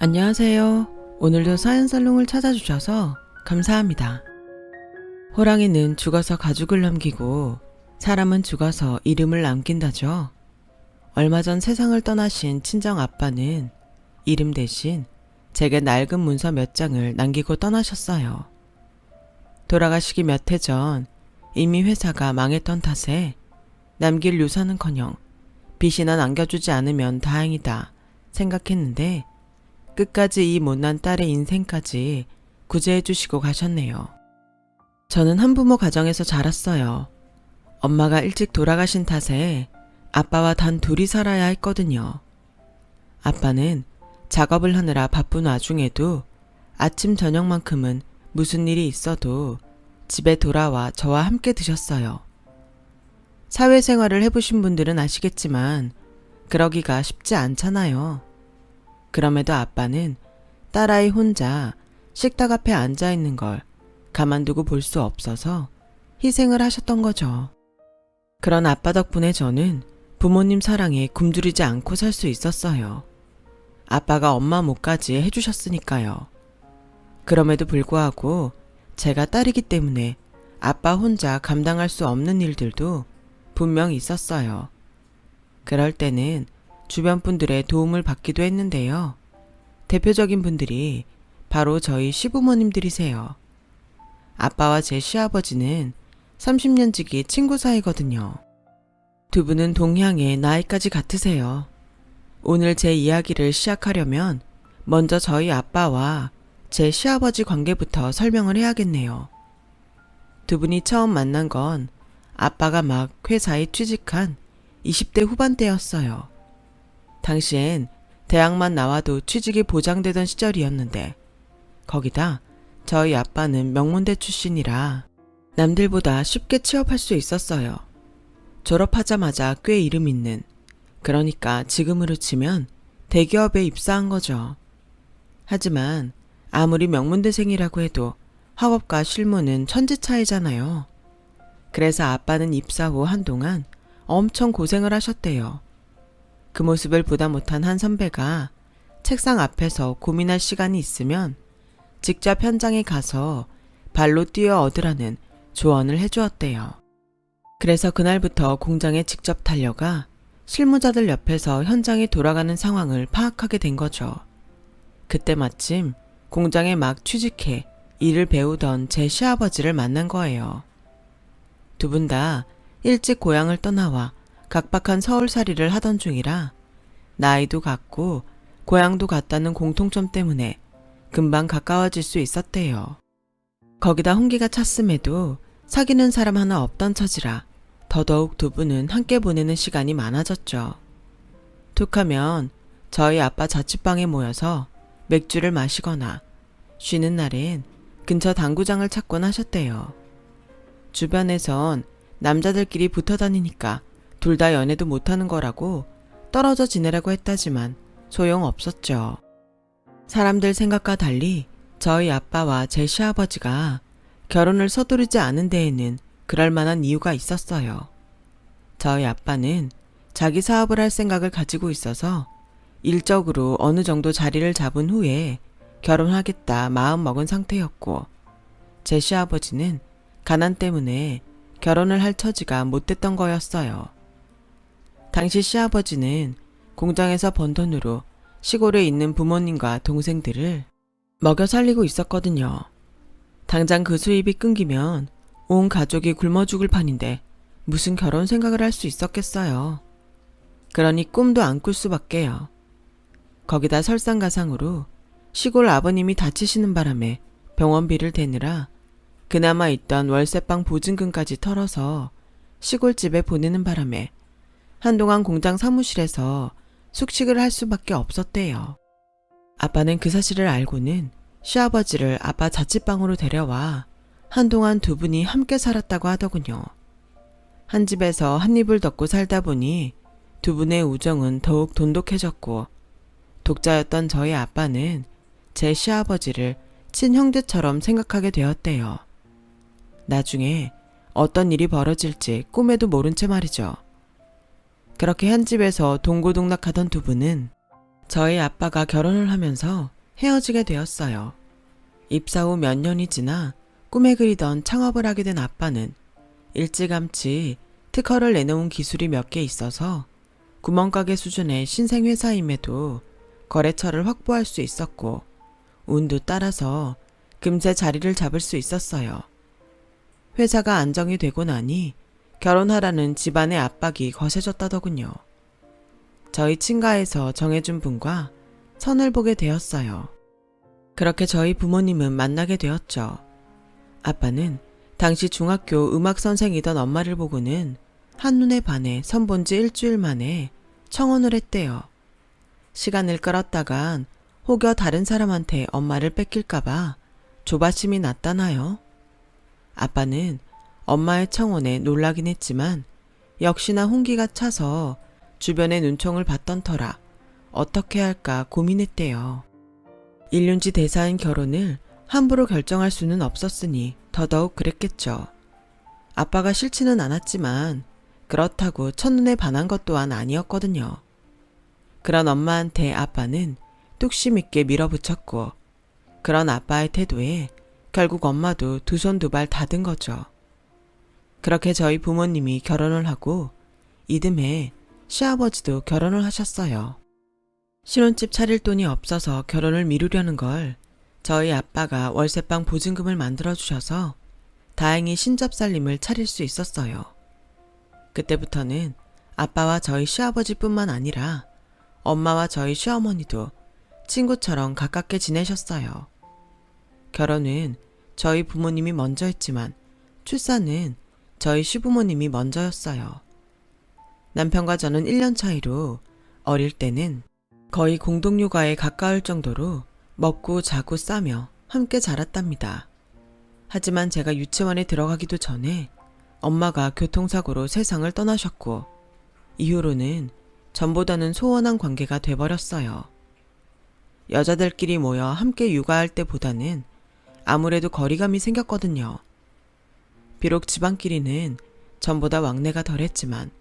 안녕하세요. 오늘도 사연살롱을 찾아주셔서 감사합니다. 호랑이는 죽어서 가죽을 남기고 사람은 죽어서 이름을 남긴다죠. 얼마 전 세상을 떠나신 친정 아빠는 이름 대신 제게 낡은 문서 몇 장을 남기고 떠나셨어요. 돌아가시기 몇 해 전 이미 회사가 망했던 탓에 남길 유산은커녕 빚이나 남겨주지 않으면 다행이다 생각했는데 끝까지 이 못난 딸의 인생까지 구제해 주시고 가셨네요. 저는 한부모 가정에서 자랐어요. 엄마가 일찍 돌아가신 탓에 아빠와 단 둘이 살아야 했거든요. 아빠는 작업을 하느라 바쁜 와중에도 아침 저녁만큼은 무슨 일이 있어도 집에 돌아와 저와 함께 드셨어요. 사회생활을 해보신 분들은 아시겠지만 그러기가 쉽지 않잖아요. 그럼에도 아빠는 딸아이 혼자 식탁 앞에 앉아있는 걸 가만두고 볼 수 없어서 희생을 하셨던 거죠. 그런 아빠 덕분에 저는 부모님 사랑에 굶주리지 않고 살 수 있었어요. 아빠가 엄마 몫까지 해주셨으니까요. 그럼에도 불구하고 제가 딸이기 때문에 아빠 혼자 감당할 수 없는 일들도 분명 있었어요. 그럴 때는 주변 분들의 도움을 받기도 했는데요. 대표적인 분들이 바로 저희 시부모님들이세요. 아빠와 제 시아버지는 30년 지기 친구 사이거든요. 두 분은 동향의 나이까지 같으세요. 오늘 제 이야기를 시작하려면 먼저 저희 아빠와 제 시아버지 관계부터 설명을 해야겠네요. 두 분이 처음 만난 건 아빠가 막 회사에 취직한 20대 후반대였어요. 당시엔 대학만 나와도 취직이 보장되던 시절이었는데 거기다 저희 아빠는 명문대 출신이라 남들보다 쉽게 취업할 수 있었어요. 졸업하자마자 꽤 이름 있는, 그러니까 지금으로 치면 대기업에 입사한 거죠. 하지만 아무리 명문대생이라고 해도 학업과 실무는 천지 차이잖아요. 그래서 아빠는 입사 후 한동안 엄청 고생을 하셨대요. 그 모습을 보다 못한 한 선배가 책상 앞에서 고민할 시간이 있으면 직접 현장에 가서 발로 뛰어 얻으라는 조언을 해주었대요. 그래서 그날부터 공장에 직접 달려가 실무자들 옆에서 현장에 돌아가는 상황을 파악하게 된 거죠. 그때 마침 공장에 막 취직해 일을 배우던 제 시아버지를 만난 거예요. 두 분 다 일찍 고향을 떠나와 각박한 서울살이를 하던 중이라 나이도 같고 고향도 같다는 공통점 때문에 금방 가까워질 수 있었대요. 거기다 홍기가 찼음에도 사귀는 사람 하나 없던 처지라 더더욱 두 분은 함께 보내는 시간이 많아졌죠. 툭하면 저희 아빠 자취방에 모여서 맥주를 마시거나 쉬는 날엔 근처 당구장을 찾곤 하셨대요. 주변에선 남자들끼리 붙어 다니니까 둘 다 연애도 못하는 거라고 떨어져 지내라고 했다지만 소용없었죠. 사람들 생각과 달리 저희 아빠와 제 시아버지가 결혼을 서두르지 않은 데에는 그럴 만한 이유가 있었어요. 저희 아빠는 자기 사업을 할 생각을 가지고 있어서 일적으로 어느 정도 자리를 잡은 후에 결혼하겠다 마음 먹은 상태였고, 제 시아버지는 가난 때문에 결혼을 할 처지가 못 됐던 거였어요. 당시 시아버지는 공장에서 번 돈으로 시골에 있는 부모님과 동생들을 먹여 살리고 있었거든요. 당장 그 수입이 끊기면 온 가족이 굶어 죽을 판인데 무슨 결혼 생각을 할 수 있었겠어요. 그러니 꿈도 안 꿀 수밖에요. 거기다 설상가상으로 시골 아버님이 다치시는 바람에 병원비를 대느라 그나마 있던 월세방 보증금까지 털어서 시골집에 보내는 바람에 한동안 공장 사무실에서 숙식을 할 수밖에 없었대요. 아빠는 그 사실을 알고는 시아버지를 아빠 자취방으로 데려와 한동안 두 분이 함께 살았다고 하더군요. 한 집에서 한 입을 덮고 살다 보니 두 분의 우정은 더욱 돈독해졌고, 독자였던 저희 아빠는 제 시아버지를 친형제처럼 생각하게 되었대요. 나중에 어떤 일이 벌어질지 꿈에도 모른 채 말이죠. 그렇게 한 집에서 동고동락하던 두 분은 저희 아빠가 결혼을 하면서 헤어지게 되었어요. 입사 후 몇 년이 지나 꿈에 그리던 창업을 하게 된 아빠는 일찌감치 특허를 내놓은 기술이 몇 개 있어서 구멍가게 수준의 신생회사임에도 거래처를 확보할 수 있었고 운도 따라서 금세 자리를 잡을 수 있었어요. 회사가 안정이 되고 나니 결혼하라는 집안의 압박이 거세졌다더군요. 저희 친가에서 정해준 분과 선을 보게 되었어요. 그렇게 저희 부모님은 만나게 되었죠. 아빠는 당시 중학교 음악 선생이던 엄마를 보고는 한눈에 반해 선본 지 일주일 만에 청혼을 했대요. 시간을 끌었다간 혹여 다른 사람한테 엄마를 뺏길까봐 조바심이 났다나요? 아빠는 엄마의 청혼에 놀라긴 했지만 역시나 홍기가 차서 주변의 눈총을 받던 터라 어떻게 할까 고민했대요. 일륜지 대사인 결혼을 함부로 결정할 수는 없었으니 더더욱 그랬겠죠. 아빠가 싫지는 않았지만 그렇다고 첫눈에 반한 것 또한 아니었거든요. 그런 엄마한테 아빠는 뚝심 있게 밀어붙였고 그런 아빠의 태도에 결국 엄마도 두 손 두 발 닫은 거죠. 그렇게 저희 부모님이 결혼을 하고 이듬해 시아버지도 결혼을 하셨어요. 신혼집 차릴 돈이 없어서 결혼을 미루려는 걸 저희 아빠가 월세방 보증금을 만들어주셔서 다행히 신접살림을 차릴 수 있었어요. 그때부터는 아빠와 저희 시아버지뿐만 아니라 엄마와 저희 시어머니도 친구처럼 가깝게 지내셨어요. 결혼은 저희 부모님이 먼저 했지만 출산은 저희 시부모님이 먼저였어요. 남편과 저는 1년 차이로 어릴 때는 거의 공동육아에 가까울 정도로 먹고 자고 싸며 함께 자랐답니다. 하지만 제가 유치원에 들어가기도 전에 엄마가 교통사고로 세상을 떠나셨고 이후로는 전보다는 소원한 관계가 돼버렸어요. 여자들끼리 모여 함께 육아할 때보다는 아무래도 거리감이 생겼거든요. 비록 집안끼리는 전보다 왕래가 덜했지만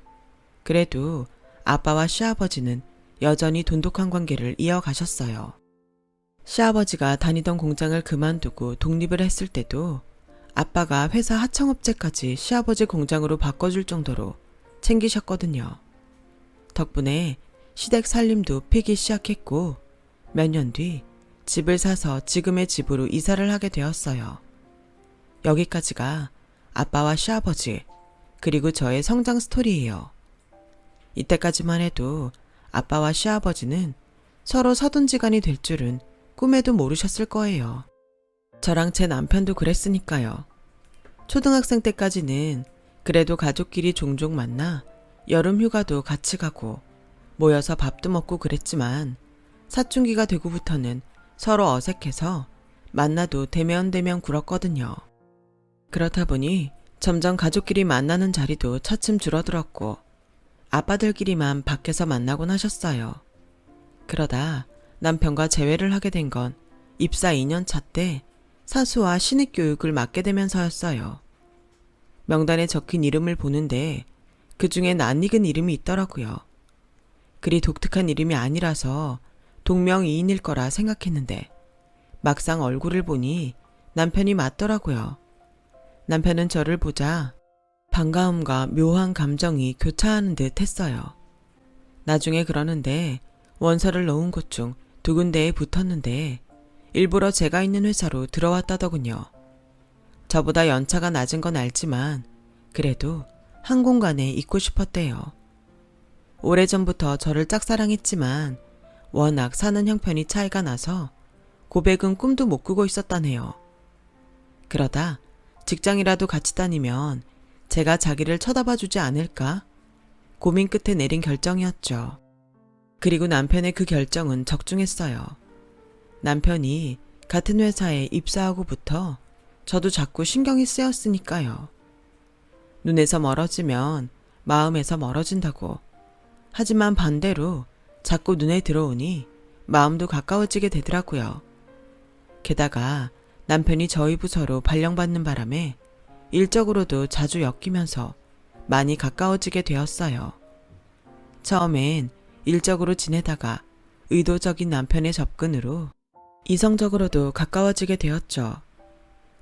그래도 아빠와 시아버지는 여전히 돈독한 관계를 이어가셨어요. 시아버지가 다니던 공장을 그만두고 독립을 했을 때도 아빠가 회사 하청업체까지 시아버지 공장으로 바꿔줄 정도로 챙기셨거든요. 덕분에 시댁 살림도 피기 시작했고 몇 년 뒤 집을 사서 지금의 집으로 이사를 하게 되었어요. 여기까지가 아빠와 시아버지 그리고 저의 성장 스토리예요. 이때까지만 해도 아빠와 시아버지는 서로 사돈지간이 될 줄은 꿈에도 모르셨을 거예요. 저랑 제 남편도 그랬으니까요. 초등학생 때까지는 그래도 가족끼리 종종 만나 여름 휴가도 같이 가고 모여서 밥도 먹고 그랬지만 사춘기가 되고부터는 서로 어색해서 만나도 대면대면 굴었거든요. 그렇다 보니 점점 가족끼리 만나는 자리도 차츰 줄어들었고 아빠들끼리만 밖에서 만나곤 하셨어요. 그러다 남편과 재회를 하게 된 건 입사 2년 차 때 사수와 신입 교육을 맡게 되면서였어요. 명단에 적힌 이름을 보는데 그 중에 낯익은 이름이 있더라고요. 그리 독특한 이름이 아니라서 동명이인일 거라 생각했는데 막상 얼굴을 보니 남편이 맞더라고요. 남편은 저를 보자 반가움과 묘한 감정이 교차하는 듯 했어요. 나중에 그러는데 원서를 넣은 곳 중 2군데에 붙었는데 일부러 제가 있는 회사로 들어왔다더군요. 저보다 연차가 낮은 건 알지만 그래도 한 공간에 있고 싶었대요. 오래전부터 저를 짝사랑했지만 워낙 사는 형편이 차이가 나서 고백은 꿈도 못 꾸고 있었다네요. 그러다 직장이라도 같이 다니면 제가 자기를 쳐다봐 주지 않을까? 고민 끝에 내린 결정이었죠. 그리고 남편의 그 결정은 적중했어요. 남편이 같은 회사에 입사하고부터 저도 자꾸 신경이 쓰였으니까요. 눈에서 멀어지면 마음에서 멀어진다고. 하지만 반대로 자꾸 눈에 들어오니 마음도 가까워지게 되더라고요. 게다가 남편이 저희 부서로 발령받는 바람에 일적으로도 자주 엮이면서 많이 가까워지게 되었어요. 처음엔 일적으로 지내다가 의도적인 남편의 접근으로 이성적으로도 가까워지게 되었죠.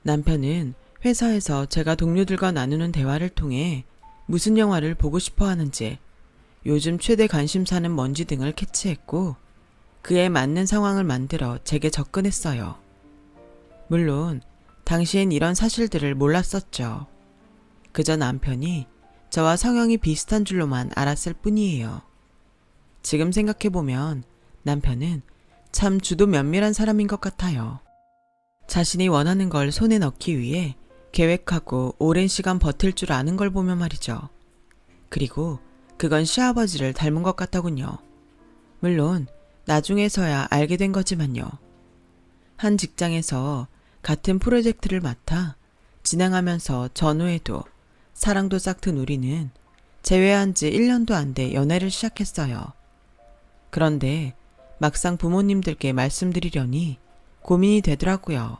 남편은 회사에서 제가 동료들과 나누는 대화를 통해 무슨 영화를 보고 싶어 하는지, 요즘 최대 관심사는 뭔지 등을 캐치했고 그에 맞는 상황을 만들어 제게 접근했어요. 물론 당시엔 이런 사실들을 몰랐었죠. 그저 남편이 저와 성향이 비슷한 줄로만 알았을 뿐이에요. 지금 생각해보면 남편은 참 주도 면밀한 사람인 것 같아요. 자신이 원하는 걸 손에 넣기 위해 계획하고 오랜 시간 버틸 줄 아는 걸 보면 말이죠. 그리고 그건 시아버지를 닮은 것 같더군요. 물론 나중에서야 알게 된 거지만요. 한 직장에서 같은 프로젝트를 맡아 진행하면서 전후에도 사랑도 싹튼 우리는 재회한 지 1년도 안 돼 연애를 시작했어요. 그런데 막상 부모님들께 말씀드리려니 고민이 되더라고요.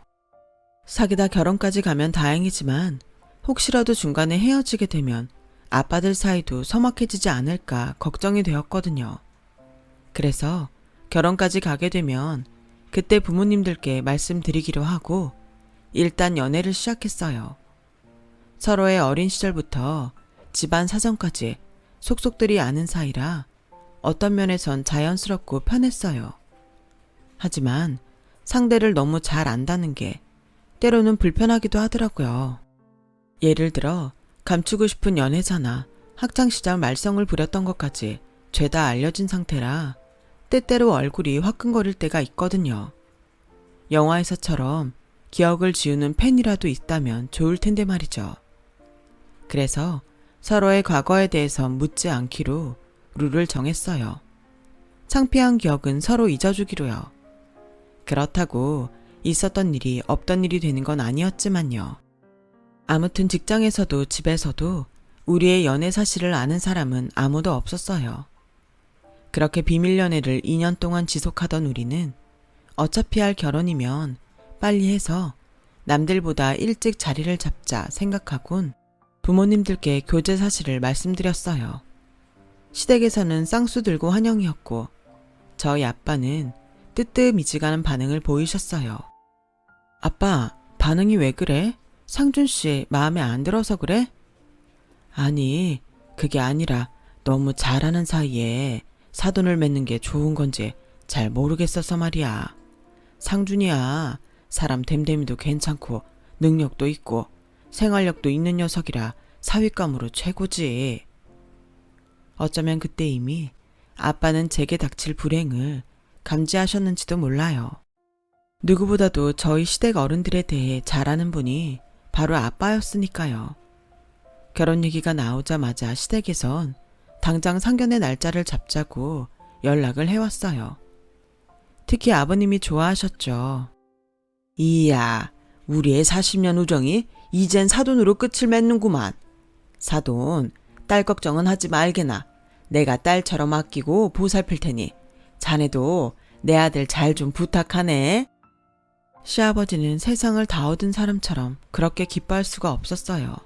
사귀다 결혼까지 가면 다행이지만 혹시라도 중간에 헤어지게 되면 아빠들 사이도 서먹해지지 않을까 걱정이 되었거든요. 그래서 결혼까지 가게 되면 그때 부모님들께 말씀드리기로 하고 일단 연애를 시작했어요. 서로의 어린 시절부터 집안 사정까지 속속들이 아는 사이라 어떤 면에선 자연스럽고 편했어요. 하지만 상대를 너무 잘 안다는 게 때로는 불편하기도 하더라고요. 예를 들어 감추고 싶은 연애사나 학창시절 말썽을 부렸던 것까지 죄다 알려진 상태라 때때로 얼굴이 화끈거릴 때가 있거든요. 영화에서처럼 기억을 지우는 펜이라도 있다면 좋을 텐데 말이죠. 그래서 서로의 과거에 대해서 묻지 않기로 룰을 정했어요. 창피한 기억은 서로 잊어주기로요. 그렇다고 있었던 일이 없던 일이 되는 건 아니었지만요. 아무튼 직장에서도 집에서도 우리의 연애 사실을 아는 사람은 아무도 없었어요. 그렇게 비밀 연애를 2년 동안 지속하던 우리는 어차피 할 결혼이면 빨리 해서 남들보다 일찍 자리를 잡자 생각하곤 부모님들께 교제 사실을 말씀드렸어요. 시댁에서는 쌍수 들고 환영이었고 저희 아빠는 뜨뜻미지근한 반응을 보이셨어요. 아빠, 반응이 왜 그래? 상준 씨 마음에 안 들어서 그래? 아니, 그게 아니라 너무 잘하는 사이에 사돈을 맺는 게 좋은 건지 잘 모르겠어서 말이야. 상준이야, 사람 됨됨이도 괜찮고 능력도 있고 생활력도 있는 녀석이라 사윗감으로 최고지. 어쩌면 그때 이미 아빠는 제게 닥칠 불행을 감지하셨는지도 몰라요. 누구보다도 저희 시댁 어른들에 대해 잘 아는 분이 바로 아빠였으니까요. 결혼 얘기가 나오자마자 시댁에선 당장 상견례 날짜를 잡자고 연락을 해왔어요. 특히 아버님이 좋아하셨죠. 이야, 우리의 40년 우정이 이젠 사돈으로 끝을 맺는구만. 사돈, 딸 걱정은 하지 말게나. 내가 딸처럼 아끼고 보살필 테니 자네도 내 아들 잘 좀 부탁하네. 시아버지는 세상을 다 얻은 사람처럼 그렇게 기뻐할 수가 없었어요.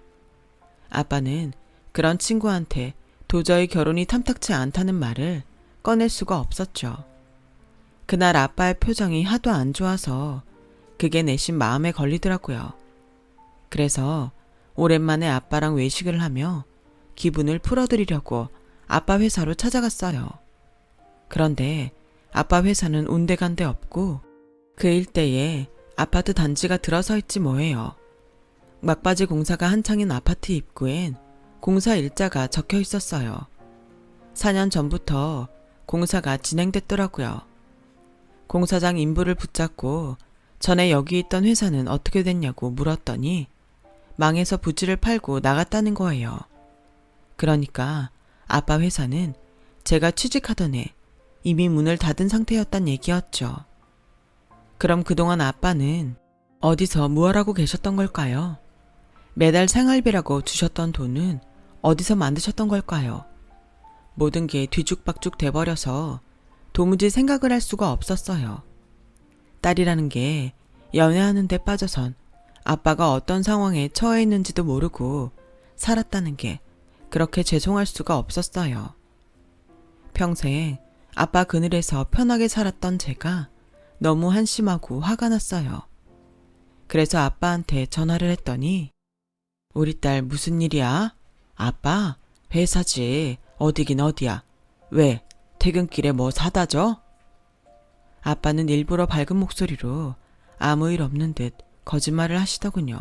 아빠는 그런 친구한테 도저히 결혼이 탐탁치 않다는 말을 꺼낼 수가 없었죠. 그날 아빠의 표정이 하도 안 좋아서 그게 내심 마음에 걸리더라고요. 그래서 오랜만에 아빠랑 외식을 하며 기분을 풀어드리려고 아빠 회사로 찾아갔어요. 그런데 아빠 회사는 온데간데 없고 그 일대에 아파트 단지가 들어서 있지 뭐예요. 막바지 공사가 한창인 아파트 입구엔 공사 일자가 적혀 있었어요. 4년 전부터 공사가 진행됐더라고요. 공사장 인부를 붙잡고 전에 여기 있던 회사는 어떻게 됐냐고 물었더니 망해서 부지를 팔고 나갔다는 거예요. 그러니까 아빠 회사는 제가 취직하던 해 이미 문을 닫은 상태였단 얘기였죠. 그럼 그동안 아빠는 어디서 무얼하고 계셨던 걸까요? 매달 생활비라고 주셨던 돈은 어디서 만드셨던 걸까요? 모든 게 뒤죽박죽 돼버려서 도무지 생각을 할 수가 없었어요. 딸이라는 게 연애하는 데 빠져선 아빠가 어떤 상황에 처해 있는지도 모르고 살았다는 게 그렇게 죄송할 수가 없었어요. 평생 아빠 그늘에서 편하게 살았던 제가 너무 한심하고 화가 났어요. 그래서 아빠한테 전화를 했더니 우리 딸 무슨 일이야? 아빠, 회사지. 어디긴 어디야. 왜? 퇴근길에 뭐 사다 줘? 아빠는 일부러 밝은 목소리로 아무 일 없는 듯 거짓말을 하시더군요.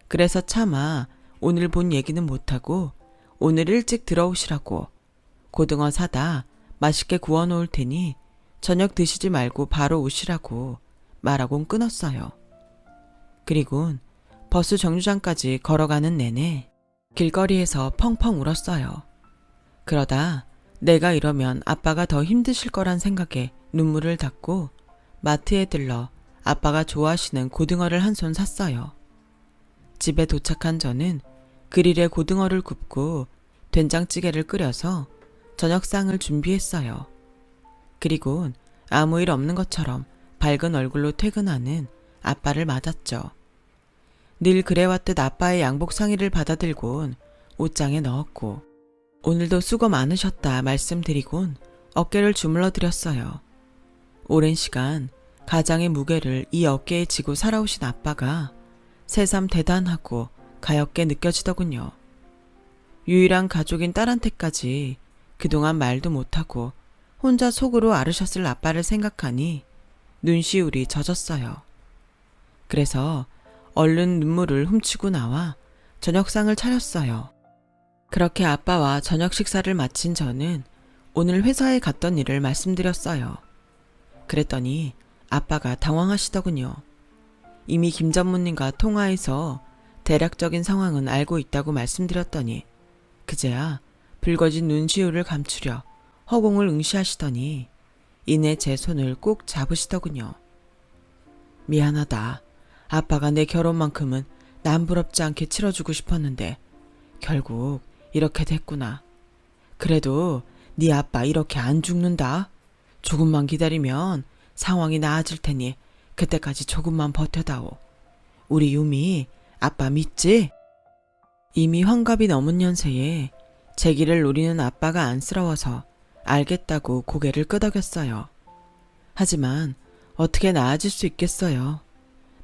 그래서 차마 오늘 본 얘기는 못하고 오늘 일찍 들어오시라고 고등어 사다 맛있게 구워 놓을 테니 저녁 드시지 말고 바로 오시라고 말하곤 끊었어요. 그리곤 버스 정류장까지 걸어가는 내내 길거리에서 펑펑 울었어요. 그러다 내가 이러면 아빠가 더 힘드실 거란 생각에 눈물을 닦고 마트에 들러 아빠가 좋아하시는 고등어를 한 손 샀어요. 집에 도착한 저는 그릴에 고등어를 굽고 된장찌개를 끓여서 저녁상을 준비했어요. 그리곤 아무 일 없는 것처럼 밝은 얼굴로 퇴근하는 아빠를 맞았죠. 늘 그래왔듯 아빠의 양복 상의를 받아들곤 옷장에 넣었고 오늘도 수고 많으셨다 말씀드리곤 어깨를 주물러 드렸어요. 오랜 시간 가장의 무게를 이 어깨에 지고 살아오신 아빠가 새삼 대단하고 가엾게 느껴지더군요. 유일한 가족인 딸한테까지 그동안 말도 못하고 혼자 속으로 앓으셨을 아빠를 생각하니 눈시울이 젖었어요. 그래서 얼른 눈물을 훔치고 나와 저녁상을 차렸어요. 그렇게 아빠와 저녁 식사를 마친 저는 오늘 회사에 갔던 일을 말씀드렸어요. 그랬더니 아빠가 당황하시더군요. 이미 김 전무님과 통화해서 대략적인 상황은 알고 있다고 말씀드렸더니 그제야 붉어진 눈시울을 감추려 허공을 응시하시더니 이내 제 손을 꼭 잡으시더군요. 미안하다. 아빠가 내 결혼만큼은 남부럽지 않게 치러주고 싶었는데 결국 이렇게 됐구나. 그래도 네 아빠 이렇게 안 죽는다. 조금만 기다리면 상황이 나아질 테니 그때까지 조금만 버텨다오. 우리 유미 아빠 믿지? 이미 환갑이 넘은 연세에 제 길을 노리는 아빠가 안쓰러워서 알겠다고 고개를 끄덕였어요. 하지만 어떻게 나아질 수 있겠어요.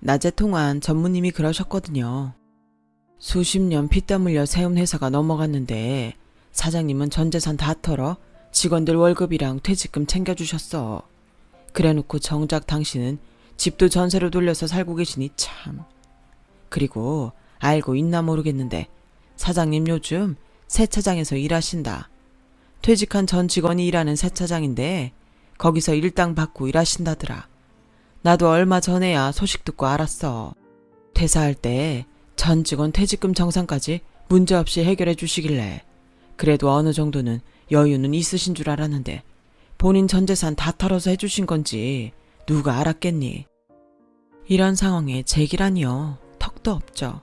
낮에 통한 전무님이 그러셨거든요. 수십 년 피땀 흘려 세운 회사가 넘어갔는데 사장님은 전 재산 다 털어 직원들 월급이랑 퇴직금 챙겨주셨어. 그래놓고 정작 당신은 집도 전세로 돌려서 살고 계시니 참. 그리고 알고 있나 모르겠는데 사장님 요즘 세차장에서 일하신다. 퇴직한 전 직원이 일하는 세차장인데 거기서 일당 받고 일하신다더라. 나도 얼마 전에야 소식 듣고 알았어. 퇴사할 때 전 직원 퇴직금 정산까지 문제없이 해결해 주시길래 그래도 어느 정도는 여유는 있으신 줄 알았는데 본인 전 재산 다 털어서 해주신 건지 누가 알았겠니? 이런 상황에 제기라니요. 턱도 없죠.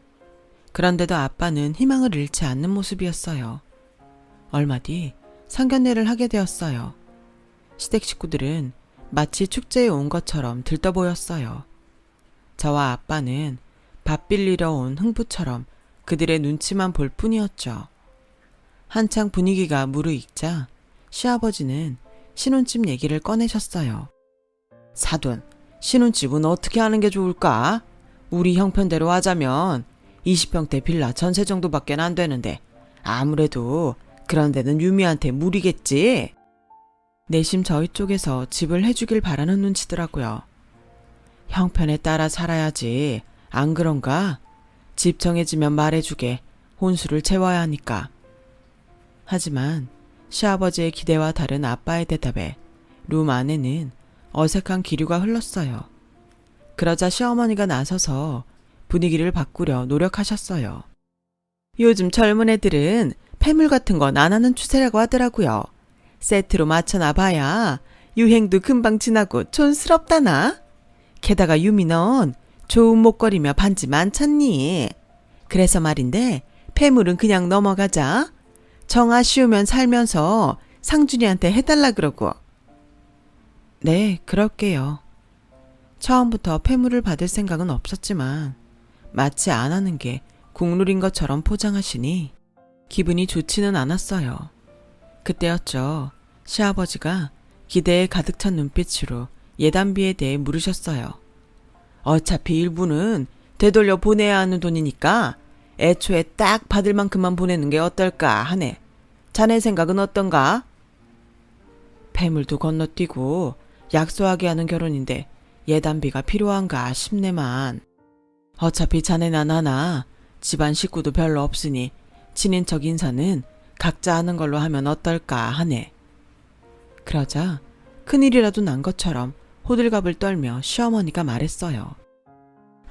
그런데도 아빠는 희망을 잃지 않는 모습이었어요. 얼마 뒤 상견례를 하게 되었어요. 시댁 식구들은 마치 축제에 온 것처럼 들떠 보였어요. 저와 아빠는 밥 빌리러 온 흥부처럼 그들의 눈치만 볼 뿐이었죠. 한창 분위기가 무르익자 시아버지는 신혼집 얘기를 꺼내셨어요. 사돈, 신혼집은 어떻게 하는 게 좋을까? 우리 형편대로 하자면 20평대 빌라 전세 정도밖에 안 되는데 아무래도 그런 데는 유미한테 무리겠지? 내심 저희 쪽에서 집을 해주길 바라는 눈치더라고요. 형편에 따라 살아야지. 안 그런가? 집 정해지면 말해주게. 혼수를 채워야 하니까. 하지만 시아버지의 기대와 다른 아빠의 대답에 룸 안에는 어색한 기류가 흘렀어요. 그러자 시어머니가 나서서 분위기를 바꾸려 노력하셨어요. 요즘 젊은 애들은 폐물 같은 건 안 하는 추세라고 하더라고요. 세트로 맞춰놔봐야 유행도 금방 지나고 촌스럽다나? 게다가 유미 넌 좋은 목걸이며 반지 많잖니? 그래서 말인데 폐물은 그냥 넘어가자. 정 아쉬우면 살면서 상준이한테 해달라 그러고. 네, 그럴게요. 처음부터 폐물을 받을 생각은 없었지만 마치 안 하는 게 국룰인 것처럼 포장하시니 기분이 좋지는 않았어요. 그때였죠. 시아버지가 기대에 가득 찬 눈빛으로 예단비에 대해 물으셨어요. 어차피 일부는 되돌려 보내야 하는 돈이니까 애초에 딱 받을 만큼만 보내는 게 어떨까 하네. 자네 생각은 어떤가? 폐물도 건너뛰고 약소하게 하는 결혼인데 예단비가 필요한가 싶네만. 어차피 자네나 나나 집안 식구도 별로 없으니 친인척 인사는 각자 하는 걸로 하면 어떨까 하네. 그러자 큰일이라도 난 것처럼 호들갑을 떨며 시어머니가 말했어요.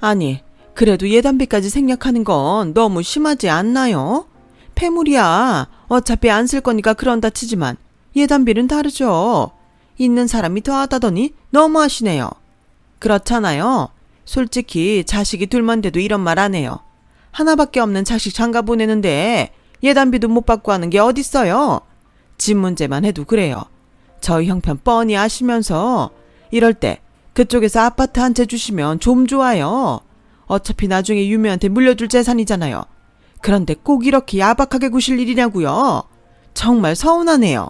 아니, 그래도 예단비까지 생략하는 건 너무 심하지 않나요? 폐물이야. 어차피 안 쓸 거니까 그런다 치지만 예단비는 다르죠. 있는 사람이 더하다더니 너무하시네요. 그렇잖아요. 솔직히 자식이 둘만 돼도 이런 말 안 해요. 하나밖에 없는 자식 장가 보내는데 예단비도 못 받고 하는 게 어딨어요. 집 문제만 해도 그래요. 저희 형편 뻔히 아시면서 이럴 때 그쪽에서 아파트 한 채 주시면 좀 좋아요. 어차피 나중에 유미한테 물려줄 재산이잖아요. 그런데 꼭 이렇게 야박하게 구실 일이냐고요. 정말 서운하네요.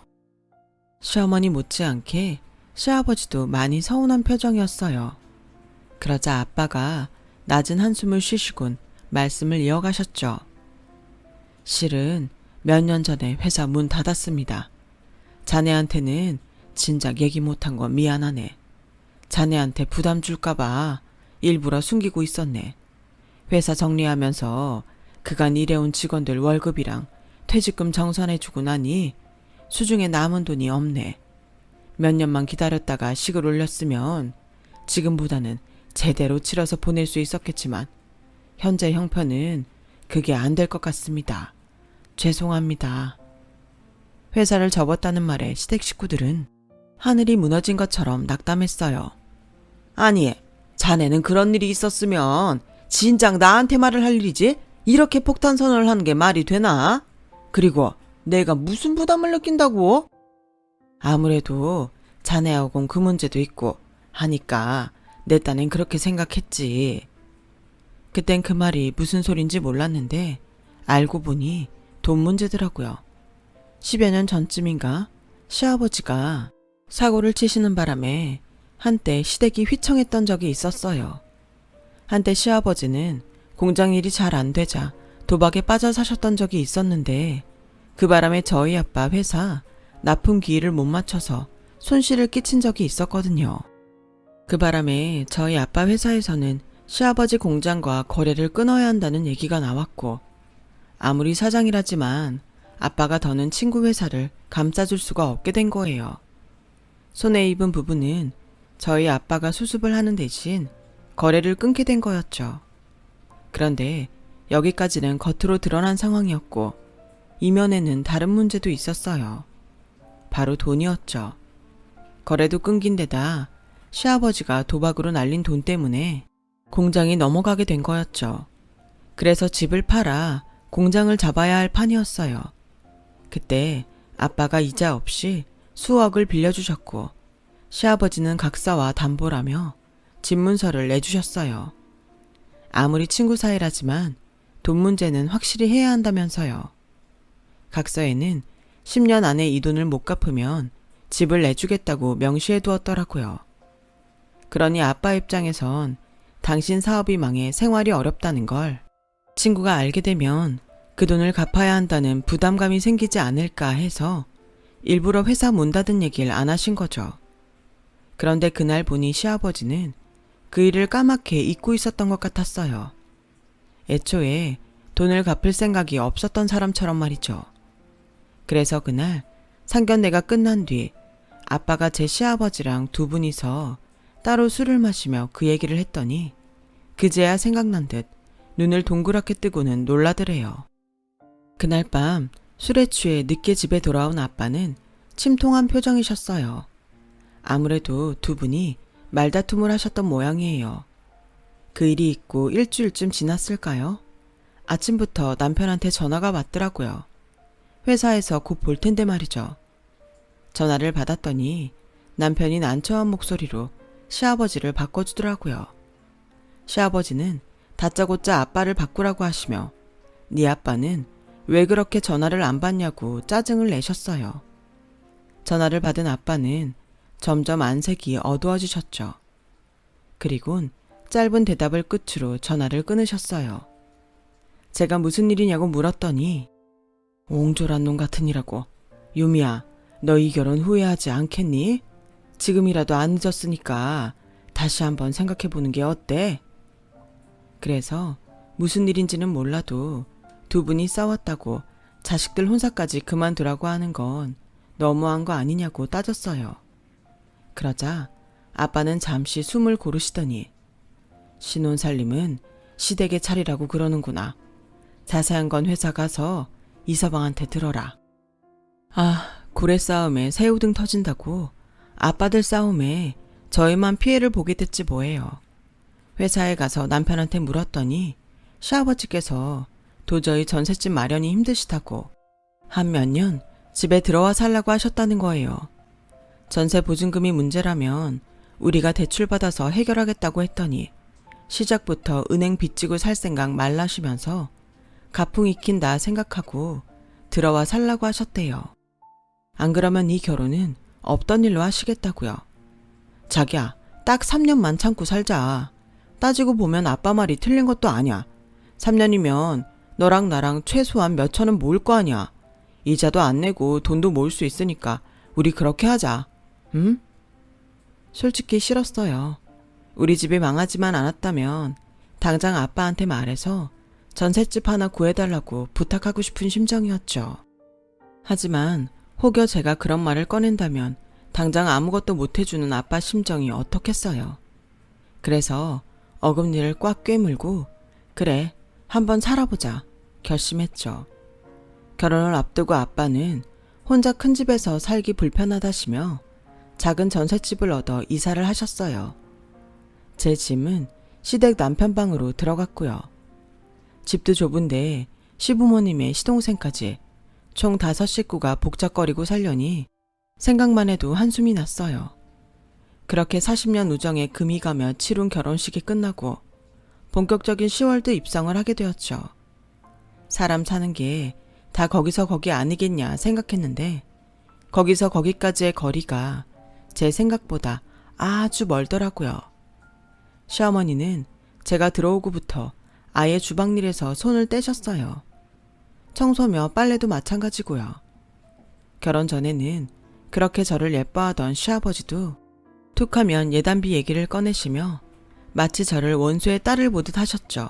시어머니 못지않게 시아버지도 많이 서운한 표정이었어요. 그러자 아빠가 낮은 한숨을 쉬시곤 말씀을 이어가셨죠. 실은 몇 년 전에 회사 문 닫았습니다. 자네한테는 진작 얘기 못한 거 미안하네. 자네한테 부담 줄까봐 일부러 숨기고 있었네. 회사 정리하면서 그간 일해온 직원들 월급이랑 퇴직금 정산해주고 나니 수중에 남은 돈이 없네. 몇 년만 기다렸다가 식을 올렸으면 지금보다는 제대로 치러서 보낼 수 있었겠지만 현재 형편은 그게 안 될 것 같습니다. 죄송합니다. 회사를 접었다는 말에 시댁 식구들은 하늘이 무너진 것처럼 낙담했어요. 아니, 자네는 그런 일이 있었으면 진작 나한테 말을 할 일이지 이렇게 폭탄 선언을 하는 게 말이 되나? 그리고 내가 무슨 부담을 느낀다고? 아무래도 자네하고는 그 문제도 있고 하니까 내 딴엔 그렇게 생각했지. 그땐 그 말이 무슨 소린지 몰랐는데 알고 보니 돈 문제더라고요. 10여 년 전쯤인가 시아버지가 사고를 치시는 바람에 한때 시댁이 휘청했던 적이 있었어요. 한때 시아버지는 공장 일이 잘 안 되자 도박에 빠져 사셨던 적이 있었는데 그 바람에 저희 아빠 회사 납품 기일을 못 맞춰서 손실을 끼친 적이 있었거든요. 그 바람에 저희 아빠 회사에서는 시아버지 공장과 거래를 끊어야 한다는 얘기가 나왔고 아무리 사장이라지만 아빠가 더는 친구 회사를 감싸줄 수가 없게 된 거예요. 손해 입은 부분은 저희 아빠가 수습을 하는 대신 거래를 끊게 된 거였죠. 그런데 여기까지는 겉으로 드러난 상황이었고 이면에는 다른 문제도 있었어요. 바로 돈이었죠. 거래도 끊긴 데다 시아버지가 도박으로 날린 돈 때문에 공장이 넘어가게 된 거였죠. 그래서 집을 팔아 공장을 잡아야 할 판이었어요. 그때 아빠가 이자 없이 수억을 빌려주셨고 시아버지는 각서와 담보라며 집문서를 내주셨어요. 아무리 친구 사이라지만 돈 문제는 확실히 해야 한다면서요. 각서에는 10년 안에 이 돈을 못 갚으면 집을 내주겠다고 명시해 두었더라고요. 그러니 아빠 입장에선 당신 사업이 망해 생활이 어렵다는 걸 친구가 알게 되면 그 돈을 갚아야 한다는 부담감이 생기지 않을까 해서 일부러 회사 문 닫은 얘기를 안 하신 거죠. 그런데 그날 보니 시아버지는 그 일을 까맣게 잊고 있었던 것 같았어요. 애초에 돈을 갚을 생각이 없었던 사람처럼 말이죠. 그래서 그날 상견례가 끝난 뒤 아빠가 제 시아버지랑 두 분이서 따로 술을 마시며 그 얘기를 했더니 그제야 생각난 듯 눈을 동그랗게 뜨고는 놀라더래요. 그날 밤 술에 취해 늦게 집에 돌아온 아빠는 침통한 표정이셨어요. 아무래도 두 분이 말다툼을 하셨던 모양이에요. 그 일이 있고 일주일쯤 지났을까요? 아침부터 남편한테 전화가 왔더라고요. 회사에서 곧 볼 텐데 말이죠. 전화를 받았더니 남편이 난처한 목소리로 시아버지를 바꿔주더라고요. 시아버지는 다짜고짜 아빠를 바꾸라고 하시며 네 아빠는 왜 그렇게 전화를 안 받냐고 짜증을 내셨어요. 전화를 받은 아빠는 점점 안색이 어두워지셨죠. 그리곤 짧은 대답을 끝으로 전화를 끊으셨어요. 제가 무슨 일이냐고 물었더니 옹졸한 놈 같으니라고. 유미야, 너 이 결혼 후회하지 않겠니? 지금이라도 안 늦었으니까 다시 한번 생각해보는 게 어때? 그래서 무슨 일인지는 몰라도 두 분이 싸웠다고 자식들 혼사까지 그만두라고 하는 건 너무한 거 아니냐고 따졌어요. 그러자 아빠는 잠시 숨을 고르시더니 신혼살림은 시댁의 차리라고 그러는구나. 자세한 건 회사 가서 이서방한테 들어라. 아, 고래 싸움에 새우등 터진다고 아빠들 싸움에 저희만 피해를 보게 됐지 뭐예요. 회사에 가서 남편한테 물었더니 시아버지께서 도저히 전셋집 마련이 힘드시다고 한 몇 년 집에 들어와 살라고 하셨다는 거예요. 전세 보증금이 문제라면 우리가 대출받아서 해결하겠다고 했더니 시작부터 은행 빚지고 살 생각 말라시면서 가풍 익힌다 생각하고 들어와 살라고 하셨대요. 안 그러면 이 결혼은 없던 일로 하시겠다고요. 자기야, 딱 3년만 참고 살자. 따지고 보면 아빠 말이 틀린 것도 아니야. 3년이면 너랑 나랑 최소한 몇 천은 모을 거 아니야. 이자도 안 내고 돈도 모을 수 있으니까 우리 그렇게 하자. 응? 솔직히 싫었어요. 우리 집이 망하지만 않았다면 당장 아빠한테 말해서 전셋집 하나 구해달라고 부탁하고 싶은 심정이었죠. 하지만 혹여 제가 그런 말을 꺼낸다면 당장 아무것도 못해주는 아빠 심정이 어떻겠어요. 그래서 어금니를 꽉 꿰물고 그래, 한번 살아보자 결심했죠. 결혼을 앞두고 아빠는 혼자 큰 집에서 살기 불편하다시며 작은 전셋집을 얻어 이사를 하셨어요. 제 짐은 시댁 남편 방으로 들어갔고요. 집도 좁은데 시부모님의 시동생까지 총 5식구가 복잡거리고 살려니 생각만 해도 한숨이 났어요. 그렇게 40년 우정에 금이 가며 치룬 결혼식이 끝나고 본격적인 10월드 입성을 하게 되었죠. 사람 사는 게 다 거기서 거기 아니겠냐 생각했는데 거기서 거기까지의 거리가 제 생각보다 아주 멀더라고요. 시어머니는 제가 들어오고부터 아예 주방일에서 손을 떼셨어요. 청소며 빨래도 마찬가지고요. 결혼 전에는 그렇게 저를 예뻐하던 시아버지도 툭하면 예단비 얘기를 꺼내시며 마치 저를 원수의 딸을 보듯 하셨죠.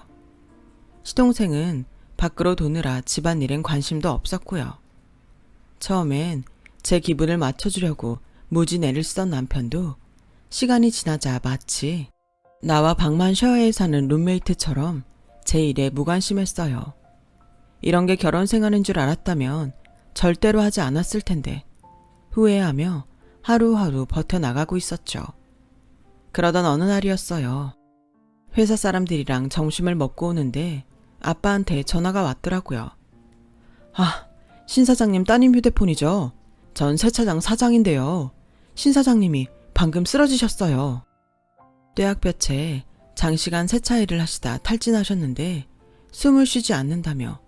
시동생은 밖으로 도느라 집안일엔 관심도 없었고요. 처음엔 제 기분을 맞춰주려고 무지 애를 쓰던 남편도 시간이 지나자 마치 나와 방만 셔어에 사는 룸메이트처럼 제 일에 무관심했어요. 이런 게 결혼 생활인 줄 알았다면 절대로 하지 않았을 텐데 후회하며 하루하루 버텨나가고 있었죠. 그러던 어느 날이었어요. 회사 사람들이랑 점심을 먹고 오는데 아빠한테 전화가 왔더라고요. 아, 신 사장님 따님 휴대폰이죠. 전 세차장 사장인데요. 신 사장님이 방금 쓰러지셨어요. 뙤약볕에 장시간 세차 일을 하시다 탈진하셨는데 숨을 쉬지 않는다며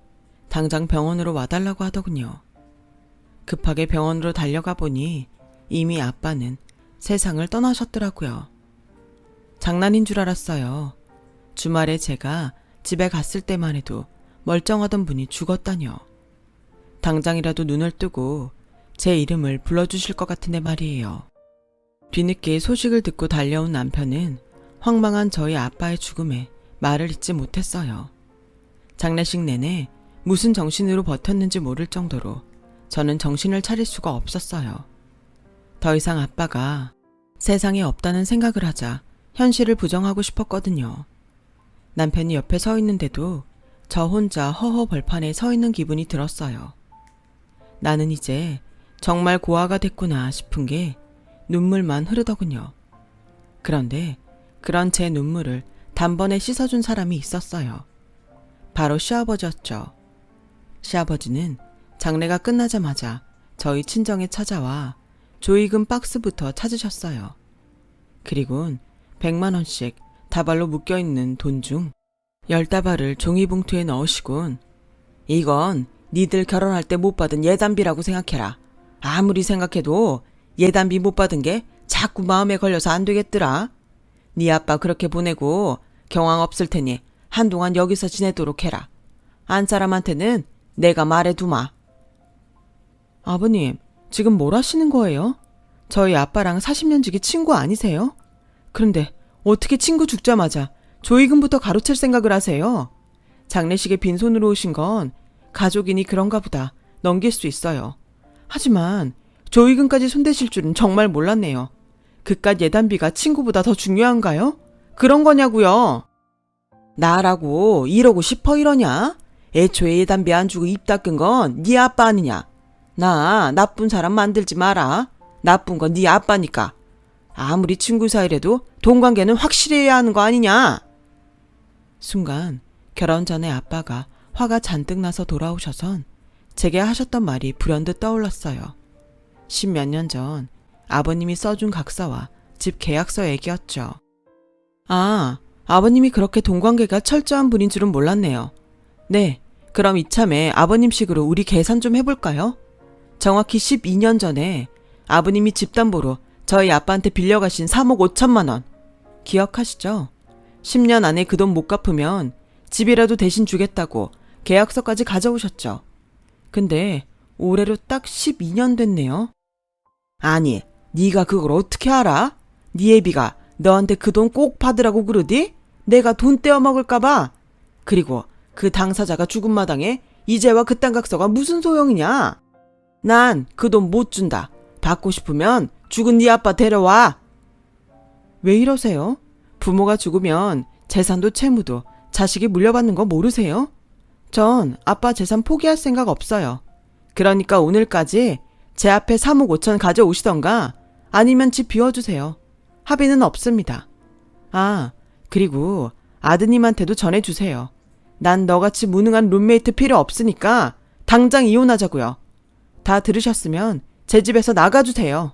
당장 병원으로 와달라고 하더군요. 급하게 병원으로 달려가 보니 이미 아빠는 세상을 떠나셨더라고요. 장난인 줄 알았어요. 주말에 제가 집에 갔을 때만 해도 멀쩡하던 분이 죽었다뇨. 당장이라도 눈을 뜨고 제 이름을 불러주실 것 같은데 말이에요. 뒤늦게 소식을 듣고 달려온 남편은 황망한 저희 아빠의 죽음에 말을 잇지 못했어요. 장례식 내내 무슨 정신으로 버텼는지 모를 정도로 저는 정신을 차릴 수가 없었어요. 더 이상 아빠가 세상에 없다는 생각을 하자 현실을 부정하고 싶었거든요. 남편이 옆에 서 있는데도 저 혼자 허허 벌판에 서 있는 기분이 들었어요. 나는 이제 정말 고아가 됐구나 싶은 게 눈물만 흐르더군요. 그런데 그런 제 눈물을 단번에 씻어준 사람이 있었어요. 바로 시아버지였죠. 시아버지는 장례가 끝나자마자 저희 친정에 찾아와 조의금 박스부터 찾으셨어요. 그리곤 100만 원씩 다발로 묶여있는 돈 중 10다발을 종이봉투에 넣으시곤 이건 니들 결혼할 때 못 받은 예단비라고 생각해라. 아무리 생각해도 예단비 못 받은 게 자꾸 마음에 걸려서 안 되겠더라. 네 아빠 그렇게 보내고 경황 없을 테니 한동안 여기서 지내도록 해라. 안 사람한테는 내가 말해두마. 아버님, 지금 뭘 하시는 거예요? 저희 아빠랑 40년 지기 친구 아니세요? 그런데 어떻게 친구 죽자마자 조이금부터 가로챌 생각을 하세요? 장례식에 빈손으로 오신 건 가족이니 그런가 보다 넘길 수 있어요. 하지만 조이금까지 손대실 줄은 정말 몰랐네요. 그깟 예단비가 친구보다 더 중요한가요? 그런 거냐고요. 나라고 이러고 싶어 이러냐? 애초에 예단비 안 주고 입 닦은 건 네 아빠 아니냐? 나 나쁜 사람 만들지 마라. 나쁜 건 네 아빠니까. 아무리 친구 사이래도 돈관계는 확실해야 하는 거 아니냐? 순간 결혼 전에 아빠가 화가 잔뜩 나서 돌아오셔선 제게 하셨던 말이 불현듯 떠올랐어요. 10몇 년 전 아버님이 써준 각서와 집 계약서 얘기였죠. 아, 아버님이 그렇게 돈관계가 철저한 분인 줄은 몰랐네요. 네, 그럼 이참에 아버님식으로 우리 계산 좀 해볼까요? 정확히 12년 전에 아버님이 집담보로 저희 아빠한테 빌려가신 3억 5천만 원. 기억하시죠? 10년 안에 그 돈 못 갚으면 집이라도 대신 주겠다고 계약서까지 가져오셨죠. 근데 올해로 딱 12년 됐네요. 아니, 네가 그걸 어떻게 알아? 네 애비가 너한테 그 돈 꼭 받으라고 그러디? 내가 돈 떼어먹을까 봐. 그리고 그 당사자가 죽은 마당에 이제와 그딴 각서가 무슨 소용이냐? 난 그 돈 못 준다. 받고 싶으면 죽은 네 아빠 데려와. 왜 이러세요? 부모가 죽으면 재산도 채무도 자식이 물려받는 거 모르세요? 전 아빠 재산 포기할 생각 없어요. 그러니까 오늘까지 제 앞에 3억 5천 가져오시던가 아니면 집 비워주세요. 합의는 없습니다. 아, 그리고 아드님한테도 전해주세요. 난 너같이 무능한 룸메이트 필요 없으니까 당장 이혼하자고요. 다 들으셨으면 제 집에서 나가주세요.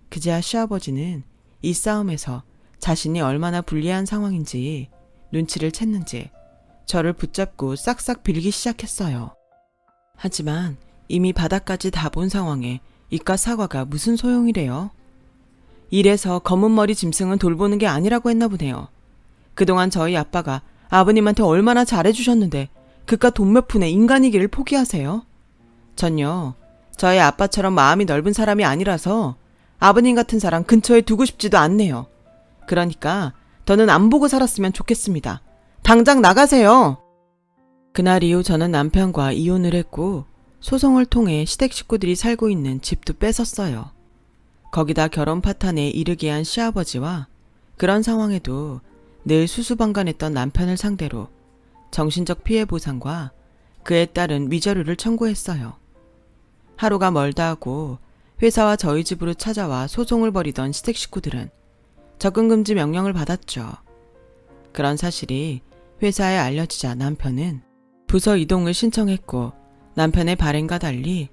그제야 시아버지는 이 싸움에서 자신이 얼마나 불리한 상황인지 눈치를 챘는지 저를 붙잡고 싹싹 빌기 시작했어요. 하지만 이미 바닥까지 다 본 상황에 이깟 사과가 무슨 소용이래요? 이래서 검은 머리 짐승은 돌보는 게 아니라고 했나 보네요. 그동안 저희 아빠가 아버님한테 얼마나 잘해주셨는데 그깟 돈 몇 푼에 인간이기를 포기하세요? 전요, 저희 아빠처럼 마음이 넓은 사람이 아니라서 아버님 같은 사람 근처에 두고 싶지도 않네요. 그러니까 더는 안 보고 살았으면 좋겠습니다. 당장 나가세요. 그날 이후 저는 남편과 이혼을 했고 소송을 통해 시댁 식구들이 살고 있는 집도 뺏었어요. 거기다 결혼 파탄에 이르게 한 시아버지와 그런 상황에도 늘 수수방관했던 남편을 상대로 정신적 피해 보상과 그에 따른 위자료를 청구했어요. 하루가 멀다 하고 회사와 저희 집으로 찾아와 소송을 벌이던 시댁 식구들은 접근금지 명령을 받았죠. 그런 사실이 회사에 알려지자 남편은 부서 이동을 신청했고 남편의 발행과 달리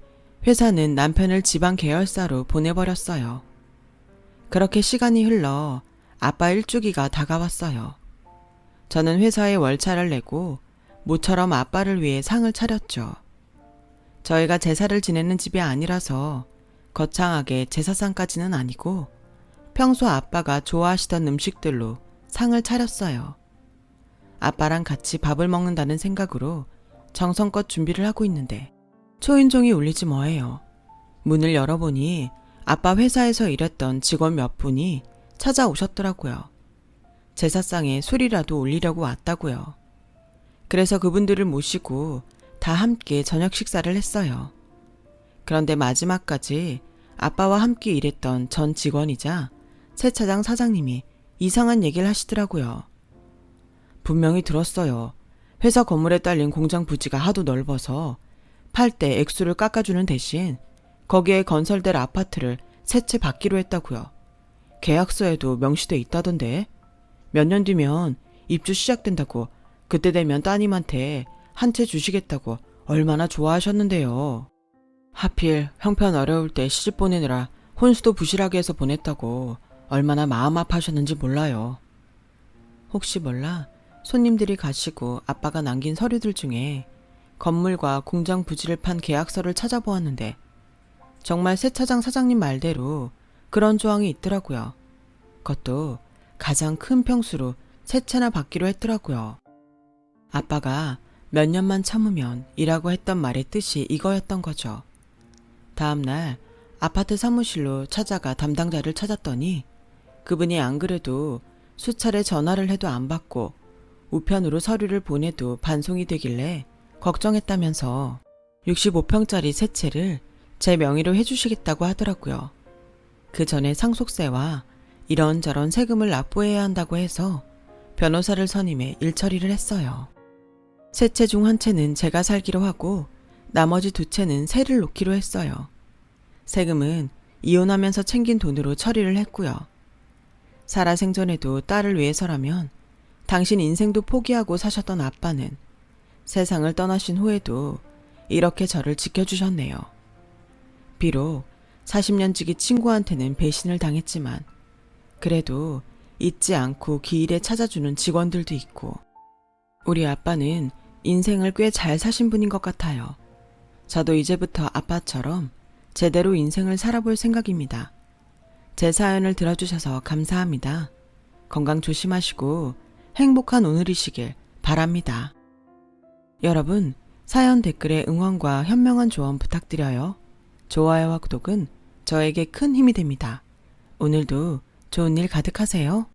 회사는 남편을 지방 계열사로 보내버렸어요. 그렇게 시간이 흘러 아빠 일주기가 다가왔어요. 저는 회사에 월차를 내고 모처럼 아빠를 위해 상을 차렸죠. 저희가 제사를 지내는 집이 아니라서 거창하게 제사상까지는 아니고 평소 아빠가 좋아하시던 음식들로 상을 차렸어요. 아빠랑 같이 밥을 먹는다는 생각으로 정성껏 준비를 하고 있는데 초인종이 울리지 뭐예요. 문을 열어보니 아빠 회사에서 일했던 직원 몇 분이 찾아오셨더라고요. 제사상에 술이라도 올리려고 왔다고요. 그래서 그분들을 모시고 다 함께 저녁 식사를 했어요. 그런데 마지막까지 아빠와 함께 일했던 전 직원이자 세차장 사장님이 이상한 얘기를 하시더라고요. 분명히 들었어요. 회사 건물에 딸린 공장 부지가 하도 넓어서 팔 때 액수를 깎아주는 대신 거기에 건설될 아파트를 세 채 받기로 했다고요. 계약서에도 명시돼 있다던데 몇 년 뒤면 입주 시작된다고 그때 되면 따님한테 한 채 주시겠다고 얼마나 좋아하셨는데요. 하필 형편 어려울 때 시집 보내느라 혼수도 부실하게 해서 보냈다고 얼마나 마음 아파하셨는지 몰라요. 혹시 몰라 손님들이 가시고 아빠가 남긴 서류들 중에 건물과 공장 부지를 판 계약서를 찾아보았는데 정말 세차장 사장님 말대로 그런 조항이 있더라고요. 그것도 가장 큰 평수로 3채나 받기로 했더라고요. 아빠가 몇 년만 참으면 이라고 했던 말의 뜻이 이거였던 거죠. 다음날 아파트 사무실로 찾아가 담당자를 찾았더니 그분이 안 그래도 수차례 전화를 해도 안 받고 우편으로 서류를 보내도 반송이 되길래 걱정했다면서 65평짜리 세 채를 제 명의로 해주시겠다고 하더라고요. 그 전에 상속세와 이런저런 세금을 납부해야 한다고 해서 변호사를 선임해 일처리를 했어요. 세 채 중 한 채는 제가 살기로 하고 나머지 2채는 세를 놓기로 했어요. 세금은 이혼하면서 챙긴 돈으로 처리를 했고요. 살아생전에도 딸을 위해서라면 당신 인생도 포기하고 사셨던 아빠는 세상을 떠나신 후에도 이렇게 저를 지켜주셨네요. 비록 40년지기 친구한테는 배신을 당했지만 그래도 잊지 않고 기일에 찾아주는 직원들도 있고 우리 아빠는 인생을 꽤 잘 사신 분인 것 같아요. 저도 이제부터 아빠처럼 제대로 인생을 살아볼 생각입니다. 제 사연을 들어주셔서 감사합니다. 건강 조심하시고 행복한 오늘이시길 바랍니다. 여러분, 사연 댓글에 응원과 현명한 조언 부탁드려요. 좋아요와 구독은 저에게 큰 힘이 됩니다. 오늘도 좋은 일 가득하세요.